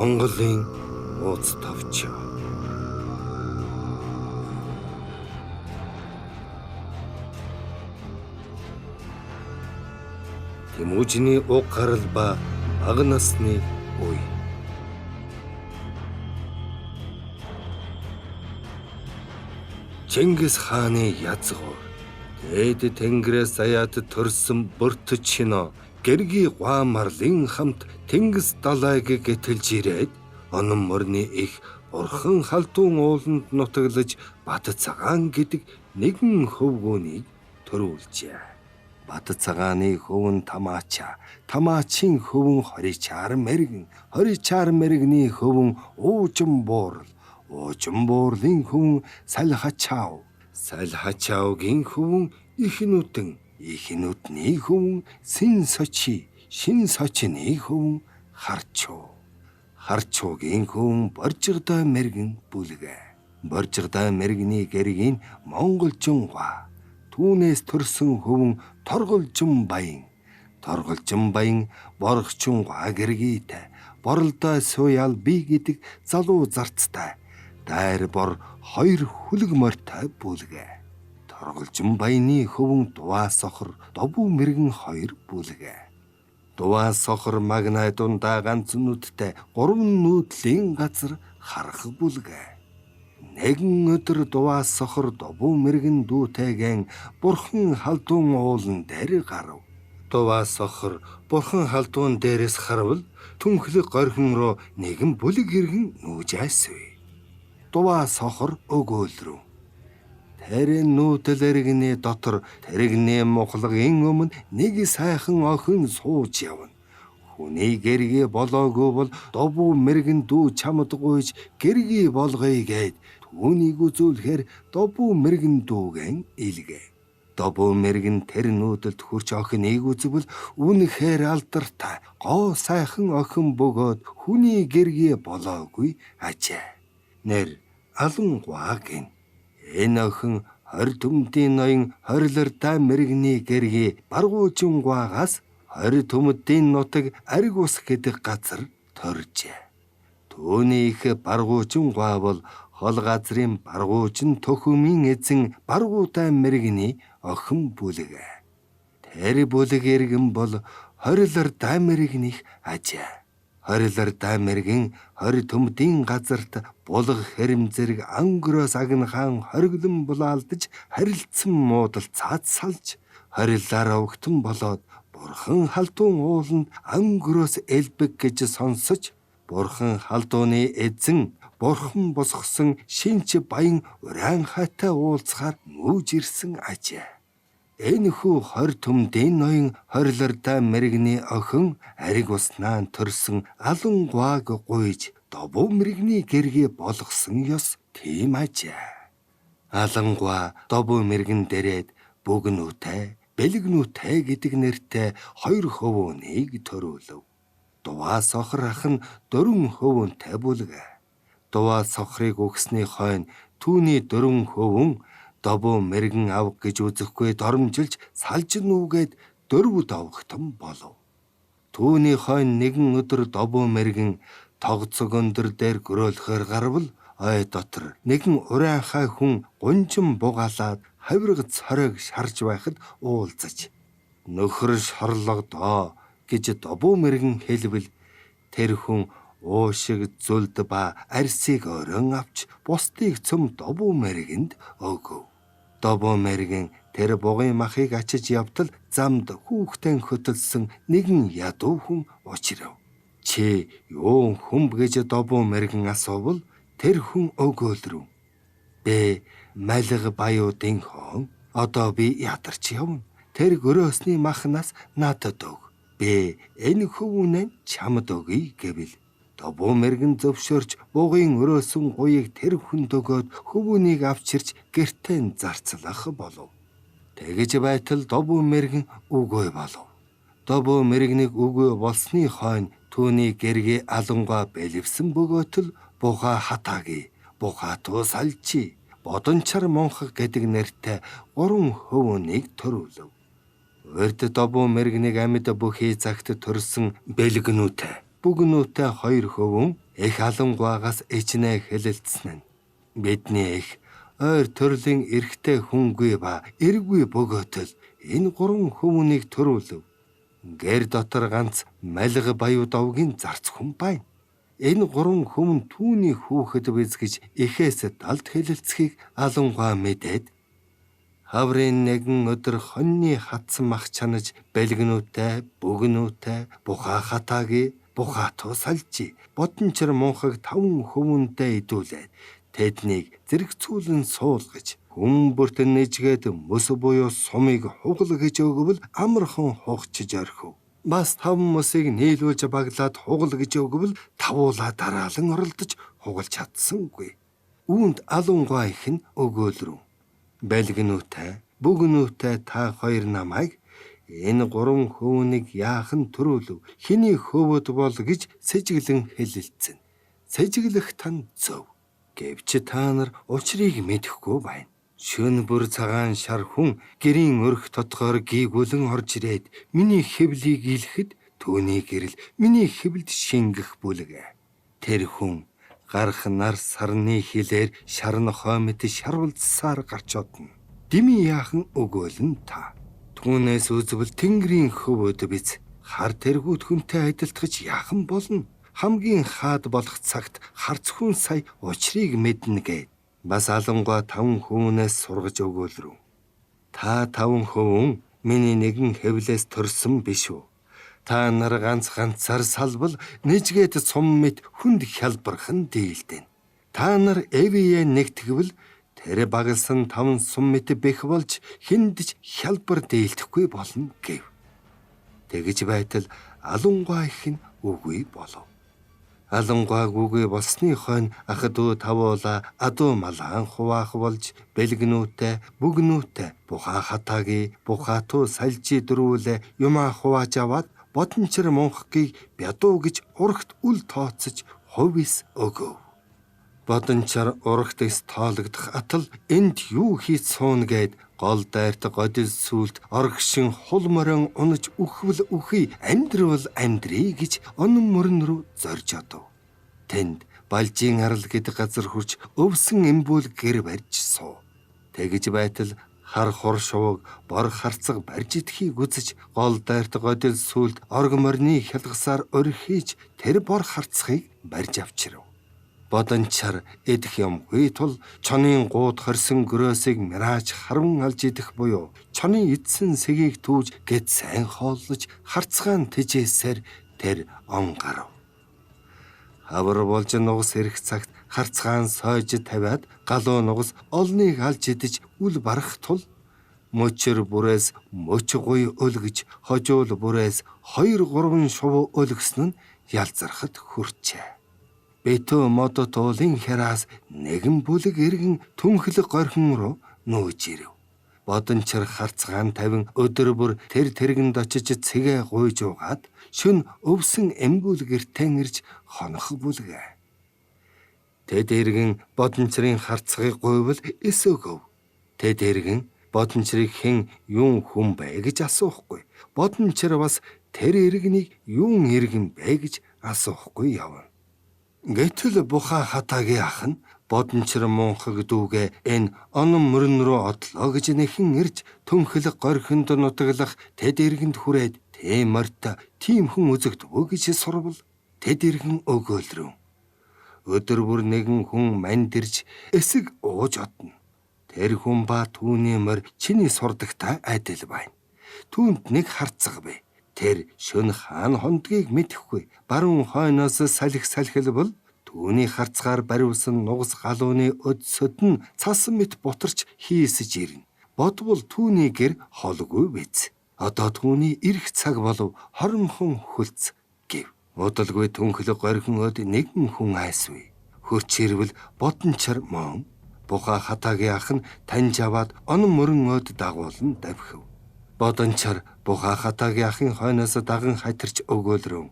Монголын ууц товч. Тэмүүжний уг гарал ба бага насны үе. Чингис хааны язгуур дээд тэнгэрээс заяад төрсөн бүртөч шино гэрги гуамарлын хамт Тэнгис далайг гэтэлж ирээд онон морны их бурхан халдуун ууланд нутаглаж Бат цагаан гэдэг нэгэн хөвгүүнийг төрүүлжээ. Бат цагааны хөвөн Тамаача, Тамаачийн хөвөн Хоричаар мэргэн, Хоричаар мэргэний хөвөн Уужин буурал, Уужин буурлын хөвөн Салхачаав, Салхачаавгийн хөвөн Ихнүдэн, Ихнүдний хөвөн Син Сочи, Шин Сочины хөвөн Харчуу, Харчуугийн хөвөн Боржигдой мэргэн Бүлгэ, Боржигдой мэргэний гэргийн Монголжин ва, түүнээс төрсөн хөвөн Торголжин баян, Торголжин баян Боргочин ва гэргийтэй, Боролдой суяал би гэдэг залуу зарцтай, дайр бор хоёр хүлэг морьтой бүлгэ. Торголжин баяны хөвөн Дуваа сохор Добуу мэргэн хоёр бүлгэ. Дуваа сохор Магнай дундаа ганц нүдтэй гурван нүүдлийн газар харах бүлгэ. Нэгэн өдөр Дуваа сохор Добуу мэргэн дүүтэйгэн бурхан халдуун уулан дээр гарав. Дуваа сохор бурхан халдуун дээрээс харвал түнхлэг горхин руу нэгэн бүлэг иргэн нүүж айсвэ. Дуваа сохор өгөөлрөв. Тэр нүүдэлэргний дотор тэрэгний мухлагын өмнө нэг сайхан охин сууж явна. Хүний гэрги болоогүй бол Добуу мэргэн дүү чамд гуйж гэрги болгоё гэд түүнийг үзүүлэхээр Добуу мэргэн дүүгэн илгээ. Добуу мэргэн тэр нүүдэлд хурч охиныг үзвэл үнэхээр алдартай гоо сайхан охин бөгөөд хүний гэрги болоогүй ажээ. Нэр алан гуаг. Энэ охин 20 төмдийн ноён хорилортой мэргэний гэрги баргуужин гуагаас 20 төмдийн нутаг ариг ус гэдэг газар төржээ. Түүний их баргуужин гуа бол хол газрын баргуужин төхөмийн эзэн баргуутай мэргэний охин бүлгэ. Тэр бүлэг иргэн бол хорилортой мэргэнийх ажээ. Хорилортой мэргэн 20 төмдийн газарт булга хэрэм зэрэг ангороос агнахаан хориглон булаалдаж харилцсан муудал цаад салж хориллаараа өгтөн болоод бурхан халдуун ууланд ангороос элбэг гэж сонсож бурхан халдууны эзэн бурхан босгосон шинч баян уран хайтай уулзахаар нүүж ирсэн ажээ. Энэхүү 20 төмдийн ноён хорилортой мэргэний охин ариг уснаа төрсөн алан гуаг гуйж Добуу мэргэний гэрги болгосон ёс тийм ажээ. Алан гуа Добуу мэргэн дээрээд бөгнүүтэй, бэлгнүүтэй гэдэг нэртэй хоёр хөвөөнийг төрүүлв. Дуваа сохор ах нь 4 хөвөнтэй бүлгэ. Дуваа сохрыг өгсний хойно түүний 4 хөвөн Добуу мэргэн авах гэж үзэхгүй доромжилж салж нүүгээд 4 давхтан болов. Түүний хойно нэгэн өдөр Добуу мэргэн тогцог өндөр дээр гөрөөлөхөр гарвал ой дотор нэгэн ураанхай хүн гунжин бугаалаад хавирга цоройг шарж байхад уулзаж нөхөр шорлогдоо гэж Добуу мэргэн хэлвэл тэр хүн уушиг зүлд ба арсыг өрөн авч бусдыг цөм Добуу мэргэнд өгөв. Добуу мэргэн тэр бугын махыг ачиж явтал замд хүүхдэн хөтөлсөн нэгэн ядуу хүн учрав. Чи юу хүмб гэж Добуу мэргэн асуувал тэр хүн өгөөлрөв. Бэ малиг баяуудын хон одоо би ядарч явна. Тэр гөрөөсний махнаас надад өг. Бэ энэ хөвүүнээ чамд өгье гэвэл Добуу мэргэн зөвшөөрч бугын өрөөсөн гуйыг тэр хүнд өгөөд хөвүүнийг авчирч гэртээ зарцлах болов. Тэгэж байтал Добуу мэргэн үгүй болов. Добуу мэргэнийг үгүй болсны хойно түүний гэрги алангуа бэлэвсэн бөгөөтл буга хатааги, буга туусалчи, бодончар монхог гэдэг нэртэй 3 хөвөөнийг төрүүлв. Урд Добуу мэргэнийг амьд бүхий цагт төрсөн бэлгнүүтэй, бүгнүүтэй 2 хөвөн Эх алангуагаас ичнэ хэлэлцсэн нь бидний эх ойр төрлийн эрэгтэй хүнгүй ба эргүй бөгөөтөл энэ гурван хүмүүнийг төрүүлв. Гэр дотор ганц малга баяу довгийн зарц хүн байна. Энэ гурван хүн түүний хүүхэд биз гэж эхээс далд хэлэлцхийг алангуа мэдээд хаврын нэгэн өдөр хоньны хатсан мах чанаж бэлгнүүтэй, бөгнүүтэй, бухаа хатааги, бухаатуу салжи, бодончор мунхаг 5 хүмүүнтэй идүүлээд тэднийг зэрэгцүүлэн суулгаж хүн бүртэн нэжгээд мөс буюу сумыг хугал гэж өгвөл амархан хугчиж орхив. Бас 5 мөсийг нийлүүлж баглаад хугал гэж өгвөл тавуулаа дараалан оролдож хугалж чадсангүй. Үүнд алангуа их нь өгөөлрөв. Бэлгнүүтэй, бөгнүүтэй та хоёр намайг энэ гурван хөвөнийг яахан төрүүлв, хэний хөвөд бол гэж сэжиглэн хэлэлцэн. Сэжиглэх тань зөв. Гэвч та нар учрыг мэдэхгүй байна. Шөнө бүр цагаан шар хүн гэрийн өрх тодгоор гийгүүлэн орж ирээд миний хэвлийг илэхэд түүний гэрэл миний хэвлд шингэх бүлгэ. Тэр хүн гарах нар сарны хилээр шарн хоймит шарвалцсаар гарч одно. Дими яахан өгөөлн та. Түүнээс үзвэл тэнгэрийн хөвөд биз. Хар тэргүүд хүнтэй адилтгаж яахан болно. Хамгийн хаад болох цагт харц хүн сая учрыг мэднэ гэд. Бас алангуа 5 хүмүүнээс сургаж өгөөлрөв. Та 5 хөвөн миний нэгэн хэвлээс төрсөн биш үү? Та нар ганцаар салбал нэжгээд сум мэт хүнд хялбархан дийлдэн. Та нар эвие нэгтгэвэл тэр багалсан 5 сум мэт бэх болж хиндж хялбар дийлдэхгүй болно гэв. Тэгж байтал алангуа их нь үгүй болов. Алангуаг үгүй болсны хойно ах дүү тавуула адуу малаан хуваах болж бэлгнүүтэй, бүгнүүтэй, бухаа хатааги, бухаатуу салжи дөрвүүлээ юмаа хувааж аваад бодончор мунхгийг бядуу гэж урагт үл тооцож хувис өгөв. Бодончор урагтээс тоологдох атал энд юу хийж суун гэд гол дайрт годил сүлд оргшин хул морин унаж үхвэл үхий, амьдрал амьдрий гэж онон мөрөн рүү зорж одов. Тэнд балжийн арал гэдэг газар хурж өвсөн эмбүүл гэр барьж суу. Тэгж байтал хар хор шуваг бор харцаг барж идэхийг үзэж гол дайрт годил сүлд орг морины хялгасаар орхиж тэр бор харцгийг барьж авчирв. Бодончар идэх юмгүй тул чонын гууд хорсон гөрөөсийг мирааж харван алж идэх буюу чонын эдсэн сэгийг түүж гэд сайн хооллож харцгаан тэжээсээр тэр он гарав. Хавар болж нугас ирэх цагт харцгаан сойж тавиад галуу нугас олныг алж идэж үл барах тул мөчөр бүрээс мөч гуй өлгөж хожуул бүрээс 2-3 шувуу өлгсөн нь ялзархад хүрчээ. Бэтөө модо туулын хяраас нэгэн бүлэг иргэн түнхлэг горхон руу нүүж ирэв. Бодончор харцгаан тавин өдөр бүр тэр тэргэнд очиж цэгээ гуйж угаад шүн өвсөн эмгүүл гэртэн ирж хонох бүлгээ. Тэд иргэн бодончрын харцгыг гуйвал эс өгөв. Тэд иргэн бодончрыг хэн юун хүн бэ гэж асуухгүй. Бодончор бас тэр иргэнийг юун иргэн бэ гэж асуухгүй явна. Гэтэл бухаа хатаагийн ах нь бодончор мунхаг дүүгээ энэ онон мөрөн рүү одлоо гэж нэхэн ирж түнхлэг горхинд нутаглах тэд иргэнд хүрээд тийм морьтой тийм хүн үзэгдвөө гэж сурвал тэд иргэн өгөөлрөв. Өдөр бүр нэгэн хүн манд ирж эсэг ууж одно. Тэр хүн ба түүний морь чиний сурдагтай адил байна. Түүнд нэг харцаг бай. Тэр шөнө хаан хондгийг мэдэхгүй. Баруун хойноос салхилбал түүний харцгаар бариулсан нугас галууны өдсөд нь цасан мэт бутарч хийсэж ирнэ. Бодвол түүний гэр холгүй биз. Одоо түүний ирэх цаг болов хоромхон хөлц гэв. Удалгүй түнхлэг горхон өд нэгэн хүн айсвэ. Хөрч ирвэл бодончор мөн бухаа хатаагийн ах нь таньж аваад онон мөрөн өд дагуулн давхив. Бодончор бухаа хатаагийн ахын хойноос даган хатирч өгөөлрөв.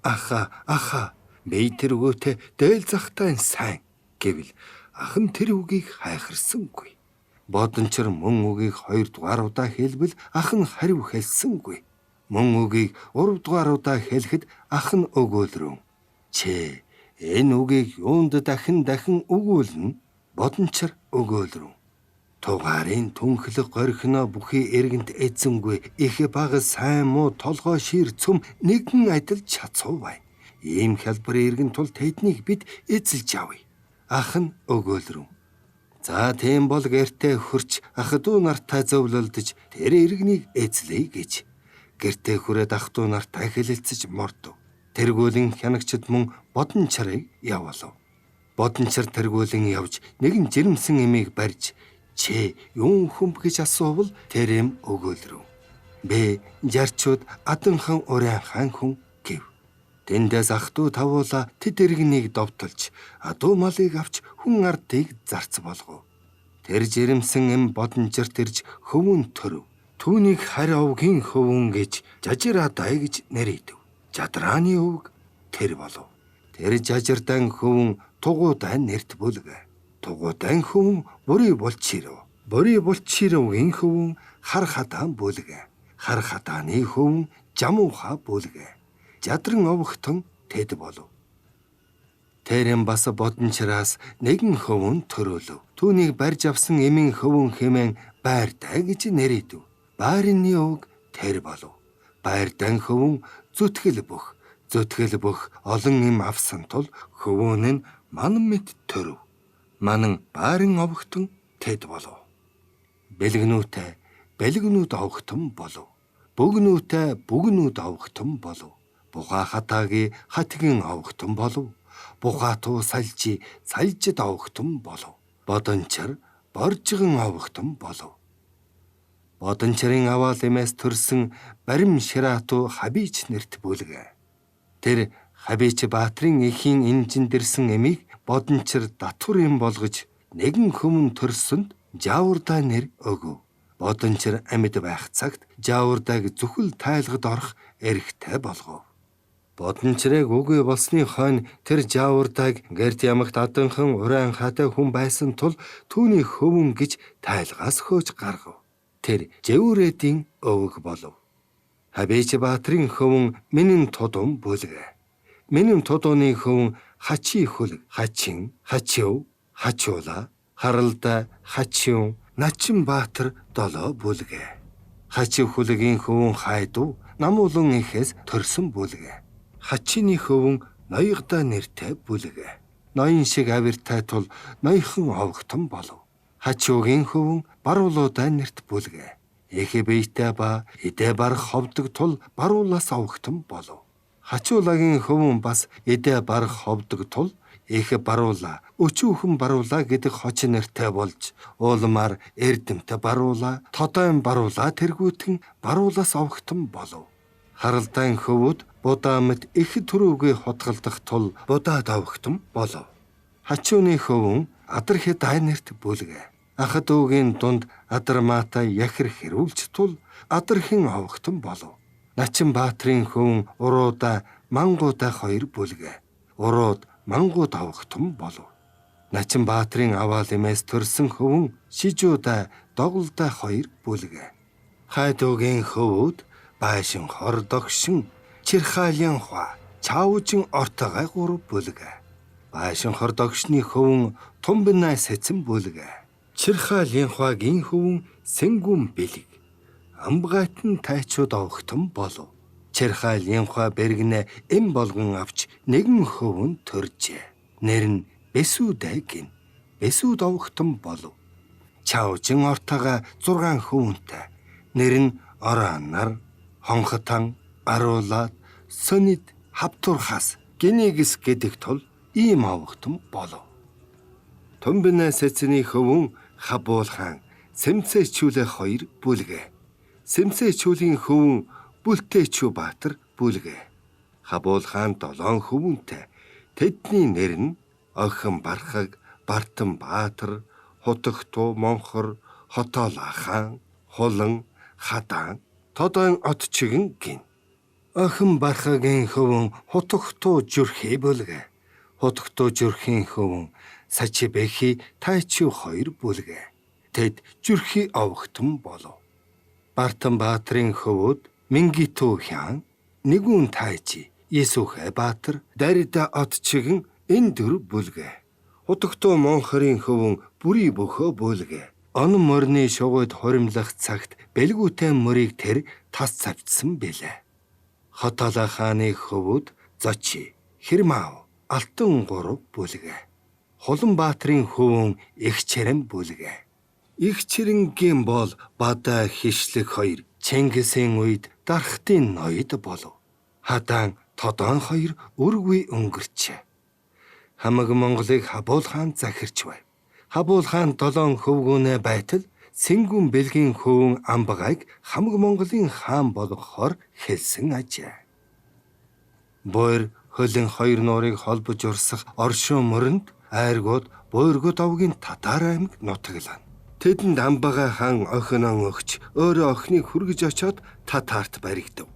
Аха, би тэр өгөөтэй дээл захтай сайн гэвэл ах нь тэр үгийг хайхарсангүй. Бодончор мөн үгийг 2 дугаар удаа хэлбэл ах нь хариу хэлсэнгүй. Мөн үгийг 3 дугаар удаа хэлэхэд ах нь өгөөлрөв. Чэ, Энэ үгийг юунд дахин өгүүлнэ? Бодончор өгөөлрөв. Тугаарын түнхлэг горхино бүхий эргэнт эзэнгүй их баг сайн муу толгой шир цөм нэгэн адил чацуу бай. Ийм хялбар эргэн тул тэднийг бид эзэлж авъя. Ах нь өгөөлрөв. За тийм бол гэртээ хөрч ах дүү нартай зөвлөлдөж тэр иргэнийг эзлэе гэж. Гэртээ хүрээд ах дүү нартай хэлэлцэж мордов. Тэргүүлэн хянагчд мөн бодончрыг явуулав. Бодончор тэргүүлэн явж нэгэн жирэмсэн эмийг барьж "Чи юун хүмб" гэж асуувал тэр эм өгөөлрөв. "Би жарчууд аданхан урайхан хүн" гэв. Тэндээс ах дүү тавуула тэд иргэнийг довтолж адуу малыг авч хүн ардыг зарц болгов. Тэр жирэмсэн эм бодончорт ирж хөвөн төрөв. Түүнийг харь овгийн хөвөн гэж жажирадай гэж нэрийдэв. Жадрааны өвг тэр болов. Тэр жажирдан хөвөн тугуудай нэрт бүлгэ. Тугуудай хөвөн бүрий булчирв. Бүрий булчирвгийн хөвөн хар хадаан бүлгэ. Хар хадааны хөвөн жамууха бүлгэ. Жадран овгтон тэд болов. Тэрэм бас бодончраас нэгэн хөвөн төрөөлөв. Түүнийг барьж авсан эмийн хөвөн хэмээн байртай гэж нэрийдэв. Байрны өвг тэр болов. Байрдан хөвөн зүтгэл бөх. Зүтгэл бөх олон эм авсан тул хөвөн нь манан мэт төрөв. Манан байран овгтон тэд болов. Бэлгнүүтэй бэлгнүүд овгтон болов. Бөгнүүтэй бөгнүүд овгтон болов. Буга хатаагийн хатгийн овгтон болов. Бугаатуу сальжи сальжид овгтон болов. Бодончор боржгон овгтон болов. Бодончрын аваал эмээс төрсөн барим шираатуу хабич нэрт бүлгэ. Тэр хабич баатрын эхийн инжин дэрсэн эмийг бодончор татвар юм болгож нэгэн хөмөн төрсөнд жаавурдаа нэр өгөв. Бодончор амьд байх цагт жаавурдааг зүхэл тайлгад орох эрхтэй болгов. Бодончрыг үгүй болсны хойно тэр жаавурдааг гэрт ямагт аданхан урайн хатай хүн байсан тул түүний хөвөн гэж тайлгаас хөөж гаргав. Тэр Жэвүрэдийн өвөг болов. Хабич баатрын хөвөн Минэн тудум бүлгэ. Минэн тудууны хөвөн Хачи хөлг, хачин, хачив, хачуула, харалда, хачив, начин баатар долоо бүлгэ. Хачив хөлгийн хөвөн Хайдуу намуулан ихээс төрсөн бүлгэ. Хачины хөвөн Ноёгда нэртэй бүлгэ. Ноён шиг авиртай тул ноёхон овгтон болов. Хачуугийн хөвөн Баруулуудаа нэрт бүлгэ. Эхэ бийтэй ба эдэ барах ховдог тул баруулаас овгтон болов. Хачуулагийн хөвөн бас эдэ барах ховдог тул эхэ баруула, өчүүхэн баруула гэдэг хочин нэртэй болж уулмаар эрдэмтэй баруула, тодойн баруула тэргүүтэн баруулаас овгтон болов. Харалдаан хөвөд будаа мэт их төрөвгөө хотголдох тул будаад овгтон болов. Хачууны хөвөн Адархи дай нэрт бүлгэ. Ах дүүгийн дунд Адармаата яхир хэрүүлж тул Адархин овгтон болов. Начин баатрын хөвөн Уруудаа Мангуудаа хоёр бүлгэ. Урууд Мангууд овгтон болов. Начин баатрын аваал эмээс төрсөн хөвөн Шижуудаа Доголдаа хоёр бүлгэ. Хайдуугийн хөвүүд Байшин хор догшин Чирхаалын хва Чаужин ортогой гурав бүлгэ. Байшин хор догшны хөвөн Тумбинай сэцэн бүлгэ. Чирхаалын хвагийн хөвөн Сэнгүн бэлэг. Амбгайтан тайчууд овгтон болов. Чирхаалын хва бэргэнэ эм болгон авч нэгэн хөвөн төржээ. Нэр нь Бэсүдэ гин. Бэсүд овгтон болов. Чаужин ортогоо 6 хөвөнтэй. Нэр нь Оранар, Хонхотан, Аруулаад, Сонид, Хавтурхас, Гинигс гэдэг тул ийм овгтон болов. Тумбинай сэцний хөвөн Хабуулхан, Сэмцэчүүлэ хоёр бүлгэ. Сэмцэчүүлийн хөвөн Бүлтэчүү Баатар бүлгэ. Хабуулхан 7 хөвөнтэй. Тэдний нэр нь Охин Бархаг, Бартан Баатар, Хутагтуу Монхор, Хотоолахан, Хулан, Хадаан, Тодойн Отчигэн гин. Охин Бархагийн хөвөн Хутагтуу Зүрхий бүлгэ. Хутагтуу Зүрхийн хөвөн Сачибэхи Тайчуу хоёр бүлгэ. Тэд Зүрхий овгтон болов. Бартан Баатрын хөвөд Мингитүү хян, Нэгүн Тайчи, Есүхэ Баатар, Дарида Отчигэн Энэ дөрв бүлгээ. Утагтуу монхорын хөвөн бүрий бөхөө бүлгээ. Он морины шугуйд хуримлах цагт бэлгүүтэй мөрийг тэр тас цавчсан билээ. Хотоолой хааны хөвүүд Зочи, Хэрмав, Алтан гурав бүлгээ. Хуланбаатрын хөвөн Их Чэрэм бүлгээ. Их Чэрэнгийн бол Бадай хишлэг хоёр Чингисийн үед дархтын ноёд болов. Хадаан Тодон хоёр үргүй өнгөрчээ. Хамаг Монголыг Хабуул хаан захирч байв. Хабуул хаан 7 хөвгүүнээ байтал Сэнгүн бэлгийн хөвөн Амбагайг хамаг Монголын хаан болгохоор хэлсэн ажээ. Буур хөлн хоёр нуурыг холбож урсах оршин мөрөнд айргууд Буйргод овгийн татар аймаг нутаглана. Тэдэнд Амбагай хаан охиноо өгч өөрөө охиныг хүргэж очоод татарт баригдав.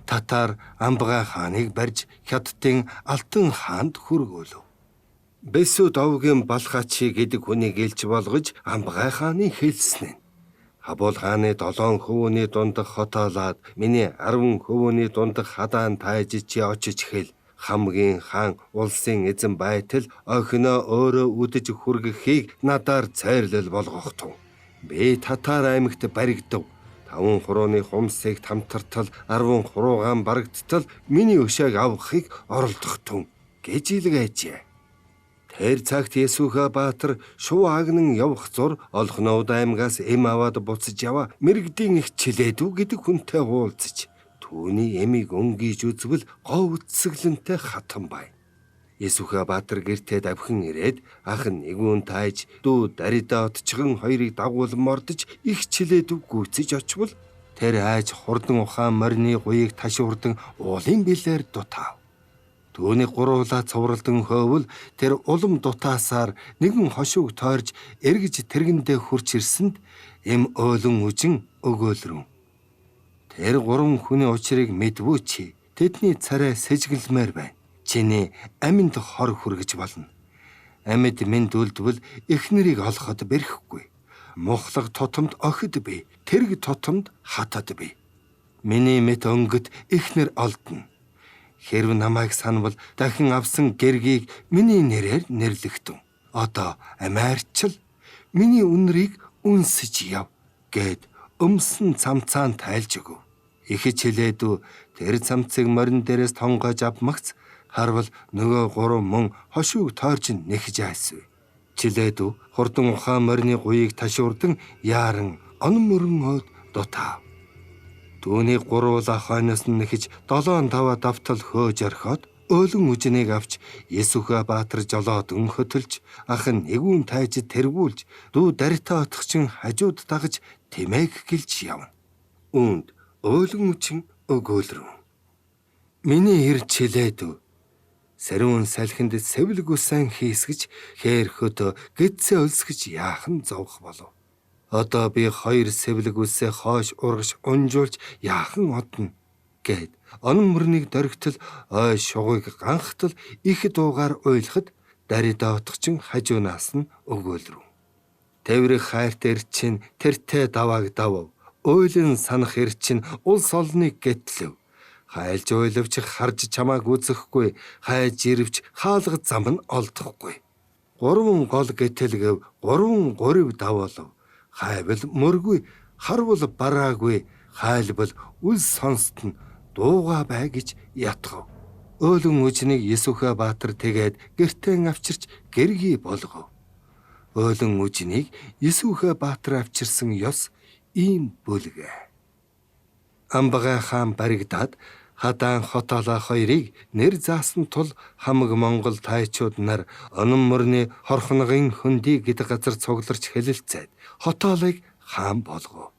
Татар Амбагай хааныг барьж Хятадын Алтан хаанд хүргүүлв. Бэсүд овгийн Балхачи гэдэг хүнийг элч болгож Амбагай хааны хэлсэн нь. Хабуул хааны 7 хөвөний дундах хотоолаад миний 10 хөвөний дундах хадаан тайжиж очиж хэл хамгийн хаан улсын эзэн байтал охиноо өөрөө үдэж хүргэхийг надаар цайрлал болгох тун. Би татар аймагт баригдав. 5 хурууны хумсыг тамтартал 10 хуруугаан барагдтал миний өшөөг авахыг оролдох тун гэж илгээжээ. Тэр цагт Есүхэ Баатар шуу агнан явах зур Олхнууд аймгаас эм аваад буцаж яваа мэрэгдийн их Чилээдүү гэдэг хүнтэй уулзаж түүний эмийг өнгийж үзвэл гов үтсгэлэнтэй хатан бай. Есүхэ Баатар гэртээ давхин ирээд ах нэгүн тааж дүү Дарида отчгон хоёрыг дагуулan мордож их Чилээдүү гүйцэж очвол тэр айж хурдан ухаан морины гуйыг ташуурдан уулын билээр дутаав. Түүний гуруула цувралдан хөвөл тэр улам дутаасаар нэгэн хошууг тойрж эргэж тэргэндээ хурч ирсэнд эм ойлон үжин өгөөлрөн. Тэр 3 хүний учрыг мэдвүүч тэдний царай сэжгэлмээр байна. Чиний аминд хор хүргэж болно. Амьд минь үлдвэл эхнэрийг олоход бэрхгүй. Мухлаг тутамд охид бий, тэрэг тутамд хатад бий. Миний мэт өнгөт эхнэр олдно. Хэрв намайг санвал дахин авсан гэргийг миний нэрээр нэрлэгтэн. Одоо амиарчл миний үнрийг үнсэж яв гэд өмсөн цамцаан тайлж өгөв. Их Чилээдүү тэр цамцыг морин дээрээс тонгож авмагц харвал нөгөө 3 мөн хошууг тойрж нэхж айсв. Чилээдүү хурдан ухаан морины гуйыг ташуурдан яаран он мөрөн дутаав. Түүний гуруула хойноос нь нэхэж 7-5 давтал хөөж орхиод өөлөн үжнийг авч Есүхэ Баатар жолоод өнхөтөлж ах нь нэгүн тайж тэргүүлж дүү Дарита отгочин хажууд дагаж тэмээг гэлж явна. Үүнд өөлөн үчин өгөөлрөн. Миний эр Чилээдүү сариун салхинд сэвлэг усан хийсгэж хээр хөдөө гэдсээ өлсгөж яахан зовх болов. Одоо би 2 сэвлэг үсээ хойш ургаш унжуулж яахан одно гэд он мөрнийг дөргтөл ой шугыг ганхтал их дуугаар уйлахад Дарида отгочин хажуунаас нь өгөөлрөв. Тэврэх хайрт эрчин тэртээ давааг давав. Ойлын санах эрчин улс олныг гэтлэв. Хайлж уйлвч харж чамааг үзэхгүй, хайж ирвч хаалга зам нь олдохгүй. 3 гол гэтэлгэв 3 гурив даволов. Хайвал мөргүй, харвал бараагүй, хайлбал үл сонсд нь дууга бай гэж ятгав. Өөлөн үжнийг Есүхэ Баатар тэгээд гэртээ авчирч гэргий болгов. Өөлөн үжнийг Есүхэ Баатар авчирсан ёс ийм бүлгээ. Амбагай хаан баригдаад хадаан хотоолой хоёрыг нэр заасан тул хамаг Монгол тайчууд нар онон мөрний хорхногын хөндөй гэдэг газар цугларч хэлэлцээд хотоолойг хаан болгов.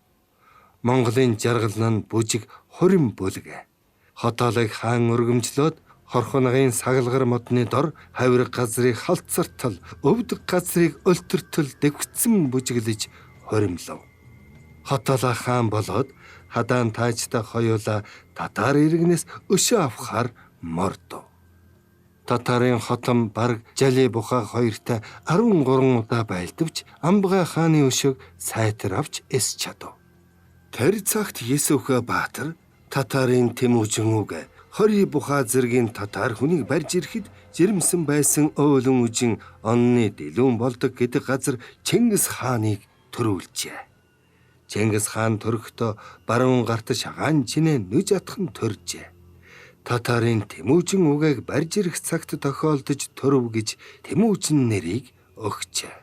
Монголын жаргал нь бүжиг хурим бүлгээ. Хотоолойг хаан өргөмжлөөд хорхногын сагалгар модны дор хавирг газрыг халцартал, өвдөг газрыг өлтөртөл дэвгцэн бүжиглэж хуримлав. Хотоолой хаан болоод хадаан таажтай хоёулаа татар иргэнээс өшөө авахаар мордов. Татарын хотон бараг Жали бухаа хоёртай 13 удаа байлдавч Амбагай хааны өшөөг сайтар авч эс чадав. Тэр цагт Есүхэ Баатар татарын Тэмүүжин үг Хори бухаа зэргийн татар хүнийг барьж ирэхэд жирэмсэн байсан өөлөн үжин онны дэлүүн болдог гэдэг газар Чингис хааныг төрүүлжээ. Чингис хаан төрөхдөө баруун гарт шагаан чинээ нүж атхан төржээ. Татарын Тэмүүжин угааг барьж ирэх цагт тохиолдож төрөв гэж Тэмүүжин нэрийг өгчээ.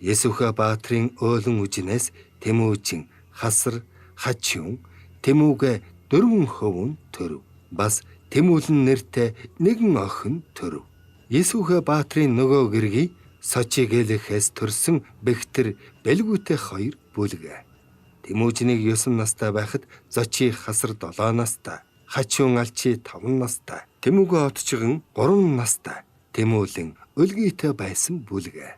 Есүхэ баатрын өөлөн үжинээс Тэмүүжин, Хасар, Хачиун, Тэмүүгэ 4 хөвөн төрөв. Бас Тэмүүлэн нэртэй нэгэн охин төрөв. Есүхэ баатрын нөгөө гэргий Сочигэлэхээс төрсөн Бэхтэр Бэлгүүтэй 2 бүлгээ. Тэмүүжинийг 9 настай байхад Зочи Хасар 7 настай, Хачиун алчи 5 настай, Тэмүүгэ отчиган 3 настай, Тэмүүлэн өлгийтэй байсан бүлгээ.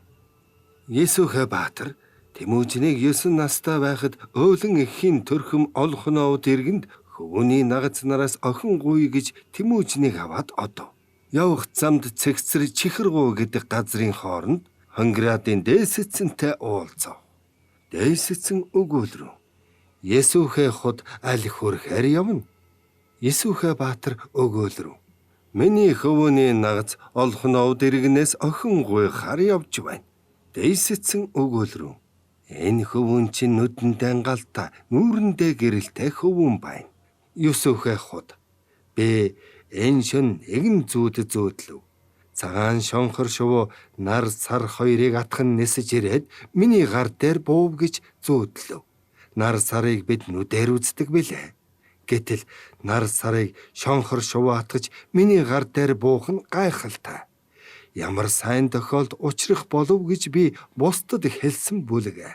Есүхэ баатар Тэмүүжинийг 9 настай байхад өөлөн эхийн төрхөм олхоноод иргэнд хөвөний нагац нараас охин гуй гэж Тэмүүжинийг аваад одов. Явах замд цэгцэр Чихэргуу гэдэг газрын хооронд Хонгирадын дээсэцэнтэй уулзав. Дээсэцэн өгөөлрөв. Есүхэ худ аль хүрэхээр явна. Есүхэ баатар өгөөлрөв. Миний хөвөний нагац олхоноод иргэнээс охин гуйхаар явж байна. Дээсэцэн өгөөлрөв. Энэ хөвөн чинь нүдэндээ галтай, нүүрэндээ гэрэлтэй хөвөн байна. Есүхэ худ би энэ шөн нэгэн зүүд зөөдлөв. Цагаан шонхор шувуу нар сар 2-ыг атхан нисэж ирээд миний гар дээр буув гэж зөөдлөв. Нар сарыг бид нүдээр үздэг билээ. Гэтэл нар сарыг шонхор шувуу атгаж миний гар дээр буух нь гайхалтай. Ямар сайн тохиолд учрах болов гэж би бусдад хэлсэн бүлгээ.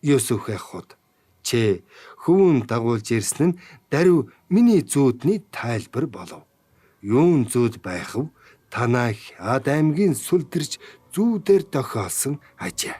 Есүхэ худ чи хөвөн дагуулж ирсэн нь даруй миний зүүдний тайлбар болов. Юун зүүд байх вэ? Танаа Хяд аймгийн сүлдэрч зүүдээр дохиосон ажээ.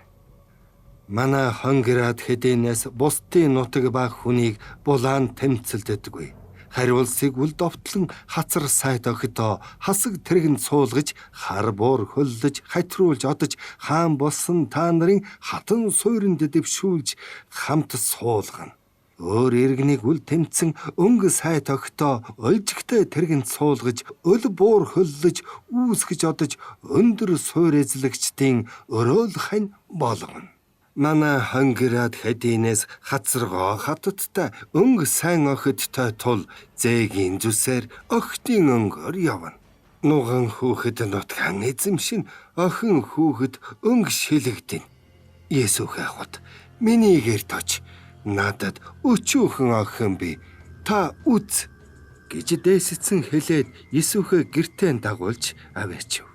Манай Хонгирад хэдийнээс бусдын нутаг баг хүнийг булаан тэмцэлддэггүй. Хариулсыг үл довтлон хацар сайд өгдөө хасаг тэргэнд суулгаж, хар буур хөллөж, хатруулж одож хаан болсон та нарын хатан суйранд дэвшүүлж хамт суулгана. Өөр иргэнийг үл тэмцэн өнгө сайд өгдөө өлжигтэй тэргэнд суулгаж, өл буур хөллөж, үүсгэж одож өндөр суйр эзлэгчдийн өрөөл хань болгоно. Манай Хонгирад хэдийнээс хацаргоо хатадтай өнгө сайн охидтой тул зээгийн зүсээр охидын өнгөөр явна. Нуган хүүхэд нутгаан эзэмшин охин хүүхэд өнгө шилэгдэн. Есүхэ худ миний гэрт оч. Надад өчүүхэн охин би. Та үз гэж дээсэцэн хэлээд Есүхэ гэртээ дагуулж аваачив.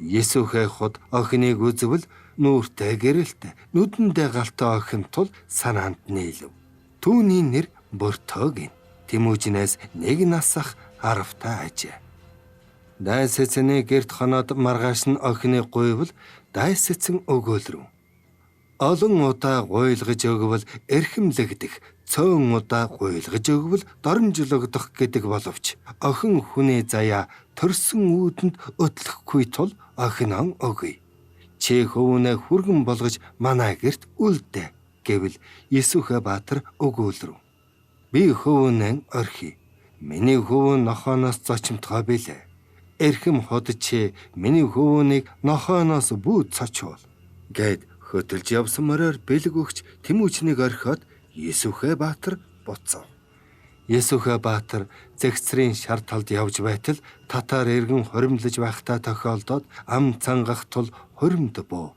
Есүхэ худ охиныг үзвэл нүүртэй гэрэлтэй, нүдэндээ галтай охин тул санаанд нийлв. Түүний нэр Бөртөөг. Тэмүүжинээс 1 насах арвтай ажээ. Дайсэцэний гэрт хоноод маргааш нь охиныг гуйвал дайсэцэн өгөөлрөв. Олон удаа гуйлгаж өгвөл эрхэмлэгдэх, цөөн удаа гуйлгаж өгвөл доромжлогдох гэдэг боловч охин хүний заяа төрсөн үүдэнд өтлөхгүй тул охиноо өгье. Чи хөвөнөө хүргэн болгож манай гэрт үлдээ гэвэл Есүхэ баатар өгөөлрөв. Би хөвөнөө орхи. Миний хөвөн нохооноос зочимтгой билээ. Эрхэм хот чи миний хөвөнийг нохооноос бүү цочвол гэд хөтөлж явсан мороор бэлэг өгч Тэмүүжнийг орхиод Есүхэ баатар буцав. Есүхэ баатар зэгцрийн шар талд явж байтал татар иргэн хоримлож байхдаа тохиолдоод ам цангах тул хоримд буу.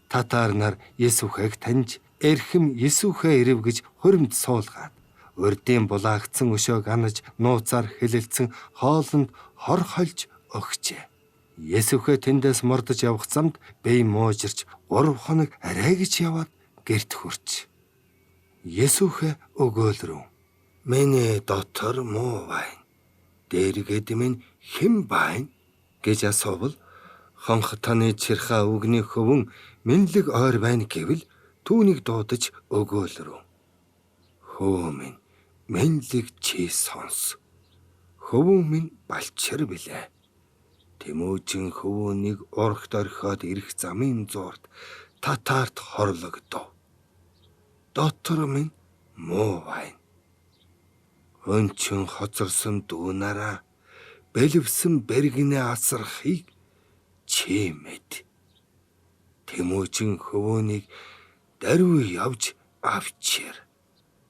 Татар нар Есүхэг таньж эрхэм Есүхэ ирэв гэж хоримд суулгаад урдын булаагцсан өшөөг анаж нууцаар хэлэлцэн хоолнд хор хольж өгчээ. Есүхэ тэндээс мордож явах замд бие муужирч 3 хоног арай гэж яваад гэрт хүрч. Есүхэ өгөөлрөв. Миний дотор муу байна. Дээргээд минь хэн байна гэж асуувал хонх таны чирхаа үгний хөвөн мэнлэг ойр байна гэвэл түүнийг дуудаж өгөөлрөв. Хөө минь мэнлэг чи сонс. Хөвөн минь балчир билээ. Тэмүүжин хөвөнийг урагт орхиод ирэх замын зуурт татарт хорлогдов. Дотор минь муу байна. Өнчин хоцорсон дүүнараа бэлэвсэн бэргэнэ асархыг чи мэд. Тэмүүжин хөвөөнийг даруй явж авчир.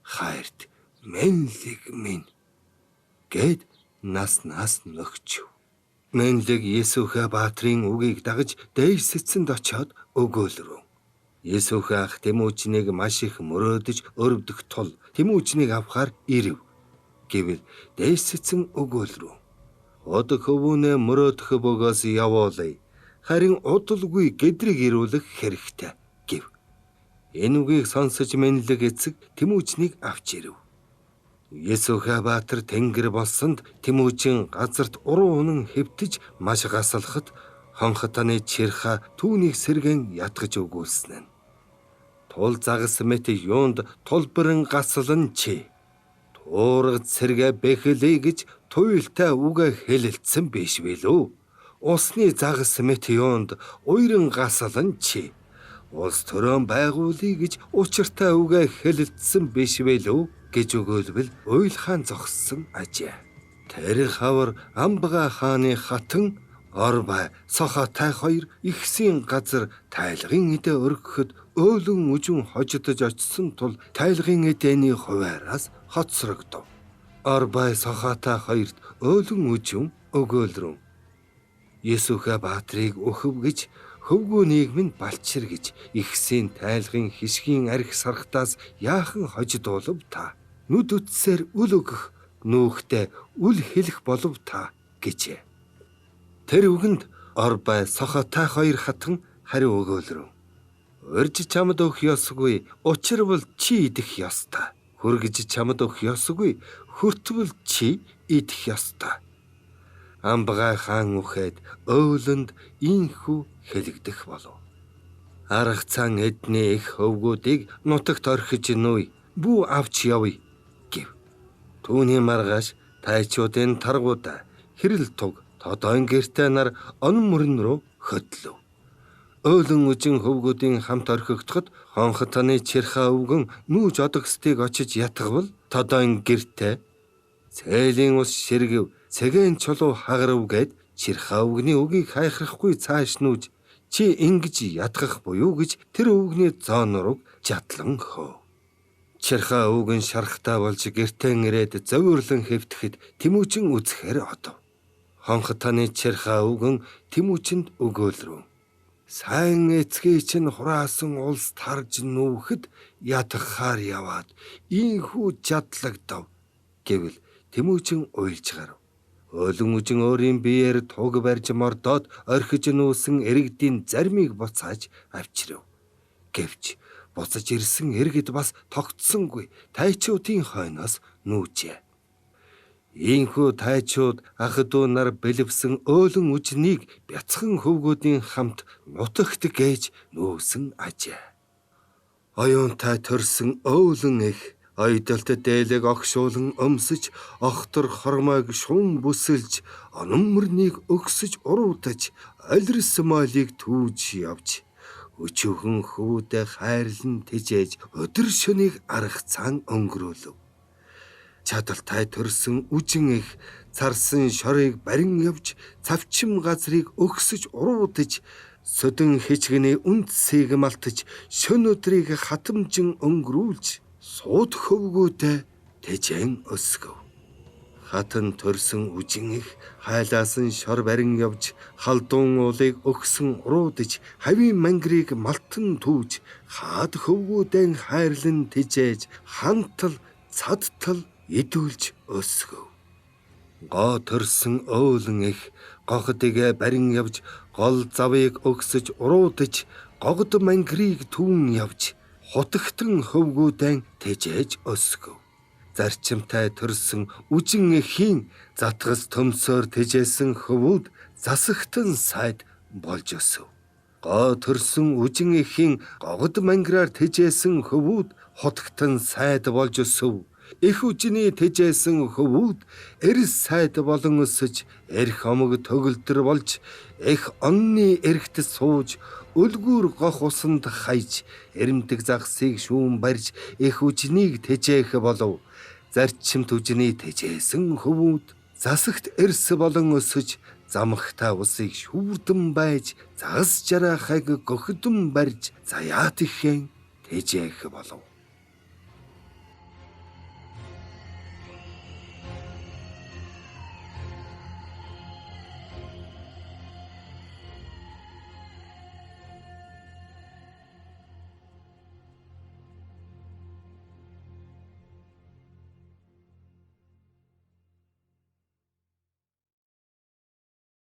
Хайрт мэнлэг минь гэд нас нөхчв. Мэнлэг Есүхэ баатрын үгийг дагаж дээш сэцэнд очиод өгөөлрөв. Есүхэ ах Тэмүүжнийг маш их мөрөөдөж өрөвдөх тул Тэмүүжнийг авахар ирэв. Гэвэл дээш сэцэн өгөөлрөв. Од хөвөнө мөрөөдөх бөгөөс явуулъя. Харин удалгүй гэдрийг ирүүлэх хэрэгтэй гэв. Энэ үгийг сонсож Мэнлэг эцэг Тэмүүжнийг авч ирэв. Есүхэ баатар тэнгэр болсонд Тэмүүжин газарт уруу унан хэвтэж маш гасалхад хонхотаны чирха түүнийг сэргэн ятгаж өгүүлсэн нь. Тул загас мэт юунд тулбаран гаслан чи. Туураг сэргэ бэхлэй гэж туйлтай үгэ хэлэлцсэн биш билүү. Усны загас мэт юунд уйран гаслан чи. Улс төрөн байгуулъя гэж учиртай үгэ хэлэлцсэн биш билүү гэж өгөөлбөл уйлхаан зогссон ажээ. Тэр хавар Амбага хааны хатан Орбай Сохотой хоёр ихсийн газар тайлгын эдэ өргөхөд өөлөн үжүн хожидож очсон тул тайлгын эдэний хуваараас хоцрогдов. Орбай Сохотой хоёрт өөлөн үжүн өгөөлрөв. Есүхэ баатрыг өхөв гэж хөвгүү нийгэм нь балчир гэж ихсийн тайлгын хишгийн арх сархтаас яахан хожидуулав та. Нүд үтсээр үл өгөх нүүхтэй үл хэлэх болов та гэжээ. Тэр үгэнд Орбай Сохотой хоёр хатан хариу өгөөлрөв. Урьж чамд өгөх ёсгүй, учир бол чи идэх ёстой. Хүргэж чамд өгөх ёсгүй, хүртвэл чи идэх ёстой. Амбага хаан үхээд өөлөнд ийхүү хэлэгдэх болов. Арга цан эдний их хөвгүүдийг нутагт орхиж нуй, бүү авч явъя гэв. Түүний маргааш тайчуудын таргуудаа хэрэл туг тодоон гэртээ нар он мөрөн рүү хөдлөв. Өөлөн үжин хөвгүүдийн хамт орхигдоход хонхотаны чирха өвгөн нүүж одогсдыг очиж ятгавал тодоон гэртээ цээлийн ус ширгэв цэгэн чулуу хагарав гэд чирха өвгний үгийг хайхрахгүй цааш нүүж чи ингэж ятгах буюу гэж тэр өвгний зоонорог жадлан хөө. Чирха өвгөн шархтаа болж гэртэн ирээд зовирлон хэвтэхэд Тэмүүжин үзэхээр одов. Хонхотаны чирха өвгөн Тэмүүжинд өгөөлрөв. Сайн эцгээ чинь хураасан улс тарж нүүхэд ятгахаар яваад ийхүү жадлагдав гэвэл Тэмүүжин уйлж гарав. Өөлөн үжин өөрийн биеэр туг барьж мордоод орхиж нүүсэн иргэдийн зармийг буцааж авчирв. Гэвч буцаж ирсэн иргэд бас тогтсонгүй тайчуудын хойноос нүүжээ. Ийхүү тайчууд ах дүү нар бэлэвсэн өөлөн үжнийг бяцхан хөвгүүдийн хамт нутагт гээж нүүсэн ажээ. Оюунтай төрсөн өөлөн их ойдолт дээлэг огшуулан өмсөж, охтор хормойг шун бүсэлж, онон мөрнийг өгсөж уруутаж, алирс мойлыг түүж явж, өчүүхэн хөвүүдэ хайрлан тэжээж, өдөр шөнийг арга цаан өнгөрөөлөв. Чадалтай төрсөн үжин их царсан шорыг барин явж, цавчим газрыг өгсөж уруутаж, сөдөн хичгэний үндсийг малтаж, шөн өдрийг хатамжин өнгөрүүлж, сууд хөвгүүдэ тэжэн өсгөв. Хатан төрсөн үжин их хайлаасан шор барин явж, халдуун уулыг өгсөн уруудаж, хавийн мангрыг малтан түүж, хаад хөвгүүдэн хайрлан тэжээж, хантал цадтал идүүлж өсгөв. Гоо төрсөн өөлөн их гогдыгэ барин явж, гол завыг өгсөж уруудаж, гогд мангрыг түүн явж, хутагтан хөвгүүдэн тэжээж өсгөв. Зарчимтай төрсөн үжин эхийн затгас төмсөөр тэжээсэн хөвүүд засагтан сайд болж өсөв. Гоо төрсөн үжин эхийн гогд манграар тэжээсэн хөвүүд хутагтан сайд болж өсөв. Их үжиний тэжээсэн хөвүүд эрс сайд болон өсөж, эрх омог төгөлдөр болж, их онны эрхт сууж, үлгүүр гох усанд хайж, эрэмдэг загсыг шүүн барьж, их үжинийг тэжээх болов. Зарчимт үжиний тэжээсэн хөвүүд засагт эрс болон өсөж замхта усыг шүүрдэн байж загас жарахайг гохидэн барьж заяат ихэн тэжээх болов.